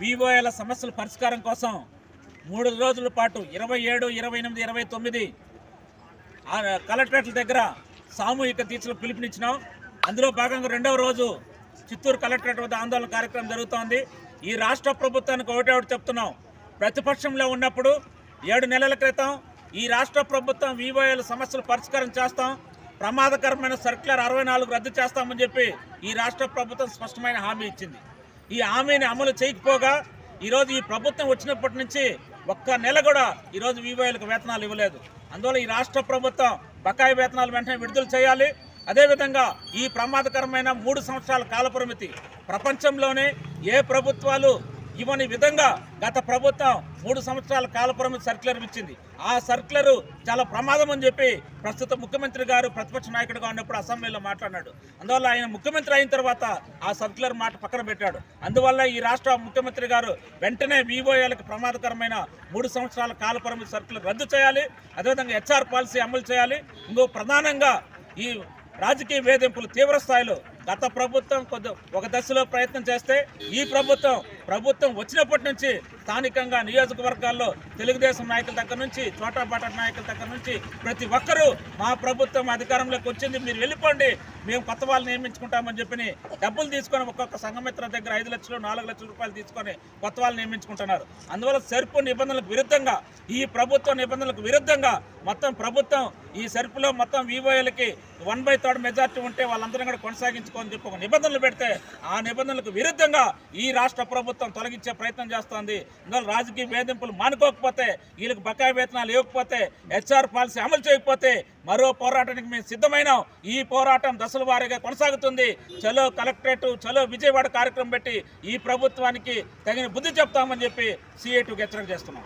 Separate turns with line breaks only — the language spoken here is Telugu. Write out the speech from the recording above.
వివోఏల సమస్యల పరిష్కారం కోసం 3 రోజుల పాటు 27, 28, 29 కలెక్టరేట్ల దగ్గర సామూహిక దీక్షలు పిలుపునిచ్చినాం. అందులో భాగంగా 2వ రోజు చిత్తూరు కలెక్టరేట్ వద్ద ఆందోళన కార్యక్రమం జరుగుతోంది. ఈ రాష్ట్ర ప్రభుత్వానికి ఒకటి చెప్తున్నాం. ప్రతిపక్షంలో ఉన్నప్పుడు 7 నెలల క్రితం ఈ రాష్ట్ర ప్రభుత్వం వివోఏల సమస్యలు పరిష్కారం చేస్తాం, ప్రమాదకరమైన సర్క్యులర్ 64 రద్దు చేస్తామని చెప్పి ఈ రాష్ట్ర ప్రభుత్వం స్పష్టమైన హామీ ఇచ్చింది. ఈ హామీని అమలు చేయకపోగా ఈరోజు ఈ ప్రభుత్వం వచ్చినప్పటి నుంచి ఒక్క నెల కూడా ఈరోజు వివోఏలకు వేతనాలు ఇవ్వలేదు. అందువల్ల ఈ రాష్ట్ర ప్రభుత్వం బకాయి వేతనాలు వెంటనే విడుదల చేయాలి. అదేవిధంగా ఈ ప్రమాదకరమైన 3 సంవత్సరాల కాలపరిమితి ప్రపంచంలోనే ఏ ప్రభుత్వాలు ఇవ్వని విధంగా గత ప్రభుత్వం 3 సంవత్సరాల కాలపరిమితి సర్క్యులర్ ఇచ్చింది. ఆ సర్క్యులర్ చాలా ప్రమాదం అని చెప్పి ప్రస్తుత ముఖ్యమంత్రి గారు ప్రతిపక్ష నాయకుడిగా ఉన్నప్పుడు అసెంబ్లీలో మాట్లాడినాడు. అందువల్ల ఆయన ముఖ్యమంత్రి అయిన తర్వాత ఆ సర్క్యులర్ మాట పక్కన పెట్టాడు. అందువల్ల ఈ రాష్ట్ర ముఖ్యమంత్రి గారు వెంటనే వివోఏలకు ప్రమాదకరమైన 3 సంవత్సరాల కాలపరిమితి సర్క్యులర్ రద్దు చేయాలి. అదేవిధంగా హెచ్ఆర్ పాలసీ అమలు చేయాలి. ఇంకో ప్రధానంగా ఈ రాజకీయ వేధింపులు తీవ్ర స్థాయిలో గత ప్రభుత్వం ఒక దశలో ప్రయత్నం చేస్తే ఈ ప్రభుత్వం వచ్చినప్పటి నుంచి స్థానికంగా నియోజకవర్గాల్లో తెలుగుదేశం నాయకుల దగ్గర నుంచి చోటాబాటా నాయకుల దగ్గర నుంచి ప్రతి ఒక్కరూ మా ప్రభుత్వం అధికారంలోకి వచ్చింది, మీరు వెళ్ళిపోండి, మేము కొత్త వాళ్ళని నియమించుకుంటామని చెప్పి డబ్బులు తీసుకొని ఒక్కొక్క సంఘమిత్ర దగ్గర 5 లక్షలు 4 లక్షల రూపాయలు తీసుకొని కొత్త వాళ్ళని నియమించుకుంటున్నారు. అందువల్ల సెర్పు నిబంధనలకు విరుద్ధంగా ఈ ప్రభుత్వ నిబంధనలకు విరుద్ధంగా మొత్తం ప్రభుత్వం ఈ సెర్పులో మొత్తం వివోఏలకి 1/3 మెజార్టీ ఉంటే వాళ్ళందరూ కూడా కొనసాగించుకోని చెప్పి ఒక నిబంధనలు పెడితే ఆ నిబంధనలకు విరుద్ధంగా ఈ రాష్ట్ర ప్రభుత్వం తొలగించే ప్రయత్నం చేస్తోంది. అందువల్ల రాజకీయ వేధింపులు మానుకోకపోతే, వీళ్ళకి బకాయి వేతనాలు ఇవ్వకపోతే, హెచ్ఆర్ పాలసీ అమలు చేయకపోతే మరో పోరాటానికి మేము సిద్ధమైనాం. ఈ పోరాటం దశల వారీగా కొనసాగుతుంది. చలో కలెక్టరేట్, చలో విజయవాడ కార్యక్రమం పెట్టి ఈ ప్రభుత్వానికి తగిన బుద్ధి చెప్తామని చెప్పి CITUకి హెచ్చరిక చేస్తున్నాం.